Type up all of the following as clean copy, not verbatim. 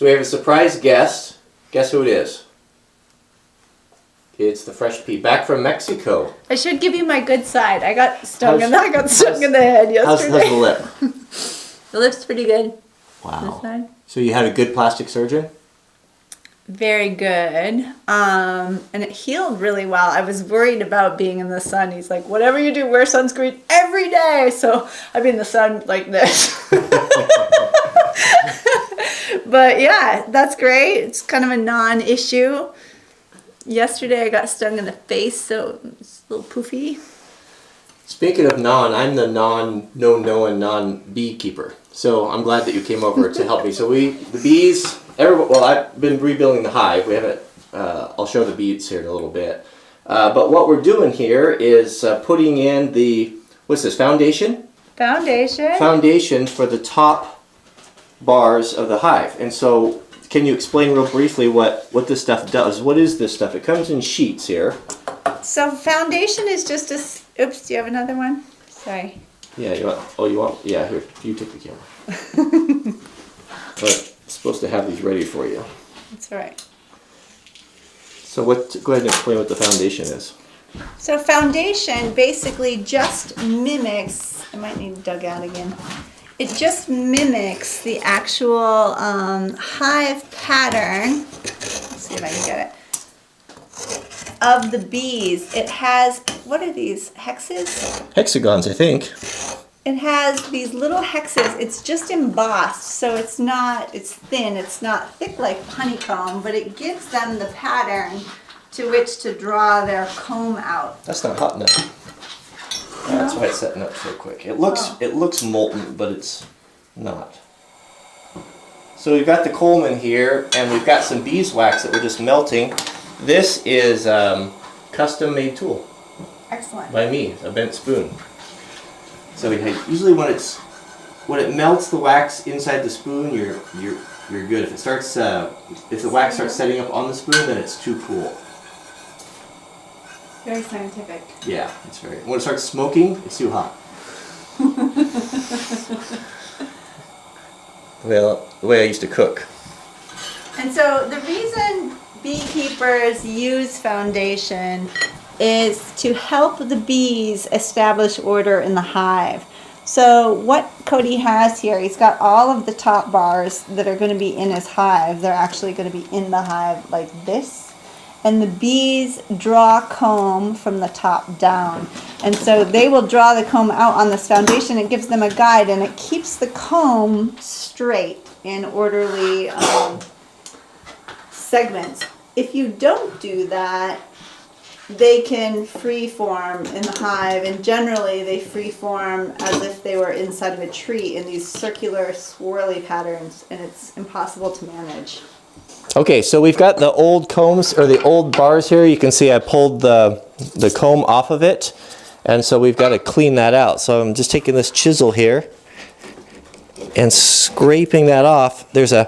So we have a surprise guest. Guess who it is? It's the fresh pea back from Mexico. I should give you my good side. I got stung in the head yesterday. How's the lip? The lip's pretty good. Wow. This side. So you had a good plastic surgeon? Very good. And it healed really well. I was worried about being in the sun. He's like, whatever you do, wear sunscreen every day. So I've been in the sun like this. But yeah, that's great. It's kind of a non-issue. Yesterday I got stung in the face, so it's a little poofy. Speaking of I'm the non-beekeeper. So I'm glad that you came over to help me. So the bees, well, I've been rebuilding the hive. We haven't, I'll show the bees here in a little bit. But what we're doing here is putting in the, what's this, foundation? Foundation. Foundation for the top bars of the hive. And so can you explain real briefly what this stuff does? What is this stuff? It comes in sheets here. So foundation is just a, oops, do you have another one? Sorry. Yeah, yeah, here, you take the camera. But I'm supposed to have these ready for you. That's all right. So go ahead and explain what the foundation is. So foundation basically just mimics, I might need to dug out again. It just mimics the actual hive pattern. Let's see if I can get it. Of the bees. It has, what are these, hexes? Hexagons, I think. It has these little hexes. It's just embossed, so it's thin, it's not thick like honeycomb, but it gives them the pattern to which to draw their comb out. That's not hot enough. No? That's why it's setting up so quick. It looks molten, but it's not. So we've got the comb in here, and we've got some beeswax that we're just melting. This is custom made tool. Excellent. By me, a bent spoon. So usually when it melts the wax inside the spoon, you're good. If the wax starts setting up on the spoon, then it's too cool. Very scientific. Yeah, it's very. When it starts smoking, it's too hot. The way I used to cook. And so the reason beekeepers use foundation is to help the bees establish order in the hive. So what Cody has here, he's got all of the top bars that are going to be in his hive. They're actually going to be in the hive like this. And the bees draw comb from the top down. And so they will draw the comb out on this foundation. It gives them a guide, and it keeps the comb straight in orderly segments. If you don't do that, they can free-form in the hive, and generally they free-form as if they were inside of a tree in these circular swirly patterns, and it's impossible to manage. Okay, so we've got the old combs, or the old bars here. You can see I pulled the comb off of it, and so we've got to clean that out. So I'm just taking this chisel here and scraping that off. There's a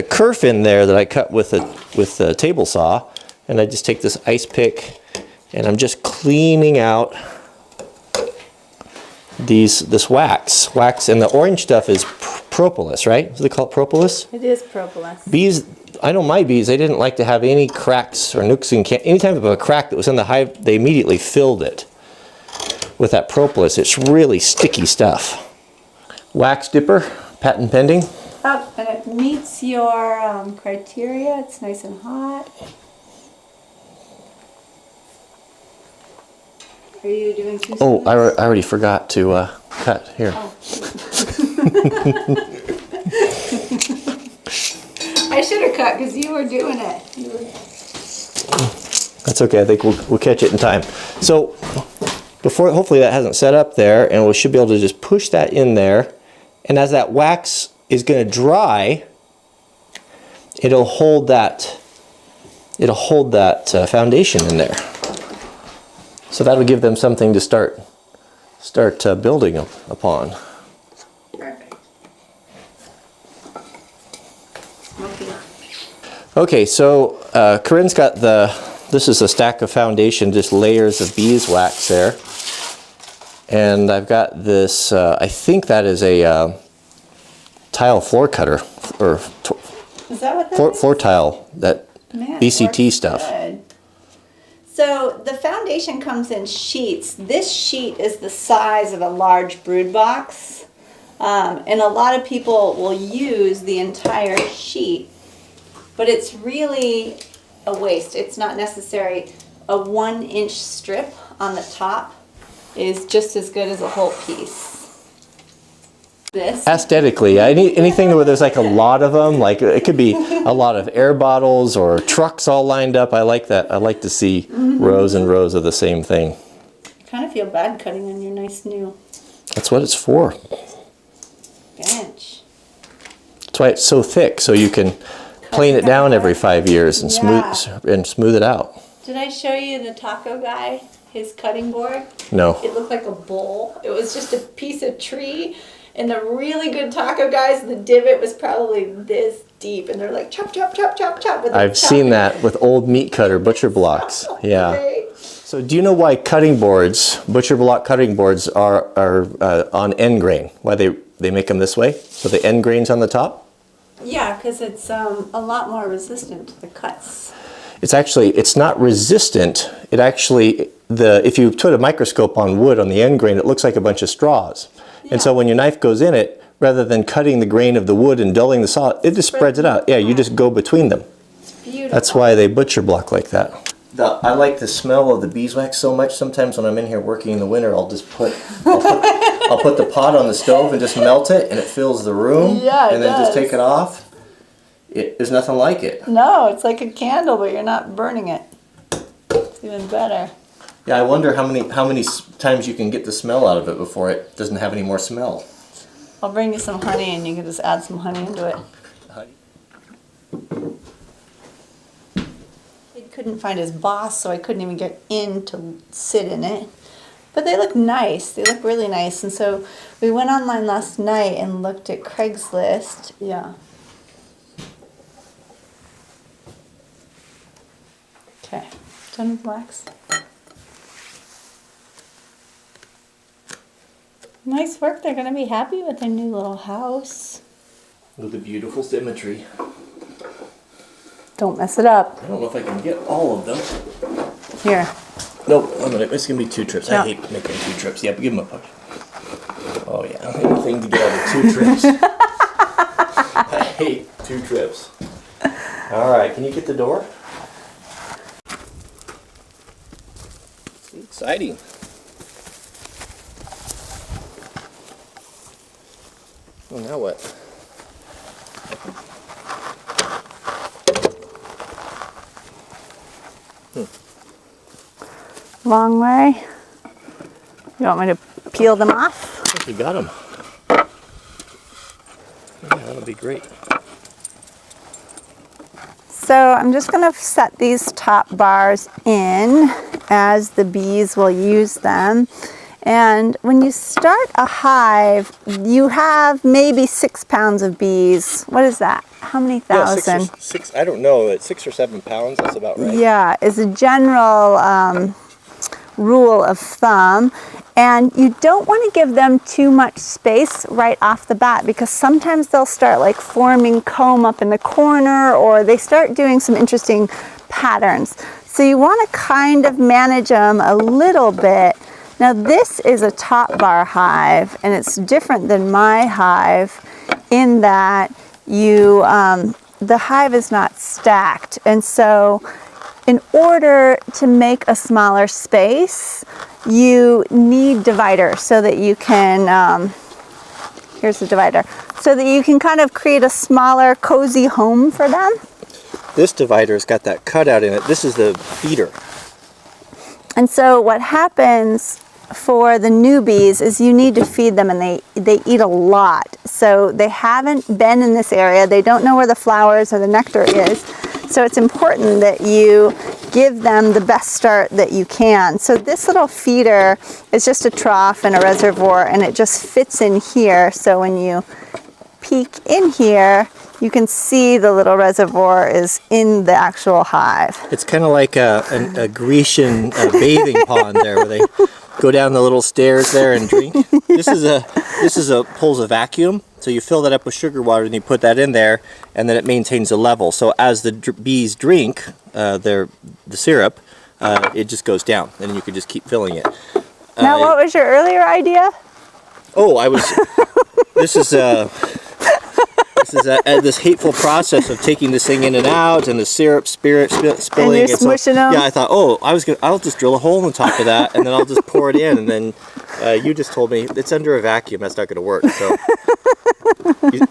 kerf in there that I cut with the table saw, and I just take this ice pick and I'm just cleaning out this wax, and the orange stuff is propolis, right? What do they call it, propolis? It is propolis. Bees, I know my bees, they didn't like to have any cracks or nooks and any type of a crack that was in the hive. They immediately filled it with that propolis. It's really sticky stuff. Wax dipper, patent pending. Oh, and it meets your criteria. It's nice and hot. Are you doing two spoons? Oh, I already forgot to cut. Here. Oh. I should have cut because you were doing it. That's okay. I think we'll catch it in time. So hopefully that hasn't set up there, and we should be able to just push that in there. And as that wax is going to dry, it'll hold that foundation in there. So that'll give them something to start building upon. Perfect. Okay, so Corinne's got this is a stack of foundation, just layers of beeswax there. And I've got this, I think that is a tile floor cutter, or Is that what that is? Floor tile, that Man, it BCT works stuff. good. So the foundation comes in sheets. This sheet is the size of a large brood box. And a lot of people will use the entire sheet, but it's really a waste. It's not necessary. A 1-inch strip on the top is just as good as a whole piece. This. Aesthetically, anything where there's like a lot of them, like it could be a lot of air bottles or trucks all lined up. I like that. I like to see rows and rows of the same thing. I kind of feel bad cutting on your nice new That's what it's for. bench. That's why it's so thick, so you can plane it down every 5 years and smooth it out. Did I show you the taco guy, his cutting board? No. It looked like a bowl. It was just a piece of tree. And the really good taco guys, the divot was probably this deep. And they're like, chop, chop, chop, chop, chop. I've seen that with old meat cutter butcher blocks. Yeah. Right. So do you know why cutting boards, butcher block cutting boards are on end grain? Why they make them this way? So the end grain's on the top? Yeah, because it's a lot more resistant to the cuts. It's not resistant. It actually, if you put a microscope on wood on the end grain, it looks like a bunch of straws. Yeah. And so when your knife goes in it, rather than cutting the grain of the wood and dulling the saw, it just spreads it out. Yeah, you just go between them. It's beautiful. That's why they butcher block like that. I like the smell of the beeswax so much. Sometimes when I'm in here working in the winter, I'll put the pot on the stove and just melt it, and it fills the room. Yeah, and then just take it off. There's nothing like it. No, it's like a candle, but you're not burning it. It's even better. Yeah, I wonder how many times you can get the smell out of it before it doesn't have any more smell. I'll bring you some honey, and you can just add some honey into it. He couldn't find his boss, so I couldn't even get in to sit in it. But they look nice. They look really nice. And so we went online last night and looked at Craigslist. Yeah. Okay. Done with wax? Nice work. They're going to be happy with their new little house. With the beautiful symmetry. Don't mess it up. I don't know if I can get all of them. Here. Nope, it's going to be 2 trips. Yeah. I hate making 2 trips. Yep, give them a push. Oh yeah, anything to get out of 2 trips. I hate 2 trips. All right, can you get the door? Exciting. Well, now what? Long way. You want me to peel them off? I think you got them. Yeah, that'll be great. So I'm just going to set these top bars in as the bees will use them. And when you start a hive, you have maybe 6 pounds of bees. What is that? How many thousand? Yeah, six, I don't know, 6 or 7 pounds, that's about right. Yeah, is a general rule of thumb. And you don't want to give them too much space right off the bat, because sometimes they'll start like forming comb up in the corner, or they start doing some interesting patterns. So you want to kind of manage them a little bit. Now this is a top bar hive, and it's different than my hive in that the hive is not stacked. And so in order to make a smaller space, you need dividers so that you can, here's the divider, so that you can kind of create a smaller, cozy home for them. This divider's got that cutout in it. This is the feeder. And so what happens for the newbies is you need to feed them, and they eat a lot. So they haven't been in this area. They don't know where the flowers or the nectar is. So it's important that you give them the best start that you can. So this little feeder is just a trough and a reservoir, and it just fits in here. So when you peek in here, you can see the little reservoir is in the actual hive. It's kind of like a Grecian bathing pond there, where go down the little stairs there and drink. This is pulls a vacuum, so you fill that up with sugar water and you put that in there, and then it maintains a level. So as the bees drink the syrup, it just goes down, and you can just keep filling it. Now, what was your earlier idea? Oh, this is this hateful process of taking this thing in and out, and the syrup spilling. And you're smushing them? Yeah, I thought, I'll just drill a hole in the top of that, and then I'll just pour it in, and then you just told me it's under a vacuum. That's not going to work. So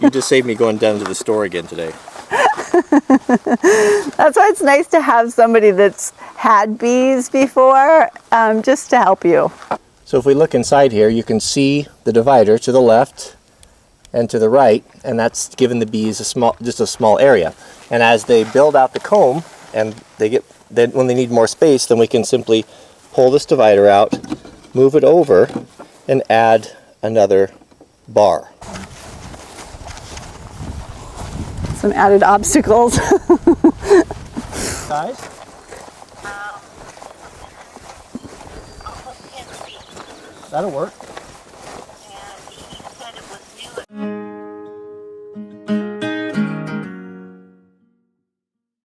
you just saved me going down to the store again today. That's why it's nice to have somebody that's had bees before, just to help you. So if we look inside here, you can see the divider to the left and to the right, and that's giving the bees just a small area. And as they build out the comb, and when they need more space, then we can simply pull this divider out, move it over, and add another bar. Some added obstacles. Size? That'll work.